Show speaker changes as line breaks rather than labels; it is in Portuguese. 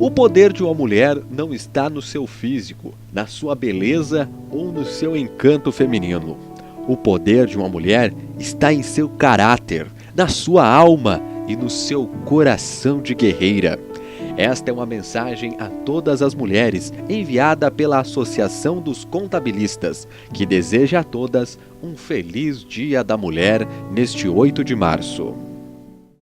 O poder de uma mulher não está no seu físico, na sua beleza ou no seu encanto feminino. O poder de uma mulher está em seu caráter, na sua alma e no seu coração de guerreira. Esta é uma mensagem a todas as mulheres, enviada pela Associação dos Contabilistas, que deseja a todas um feliz Dia da Mulher neste 8 de março.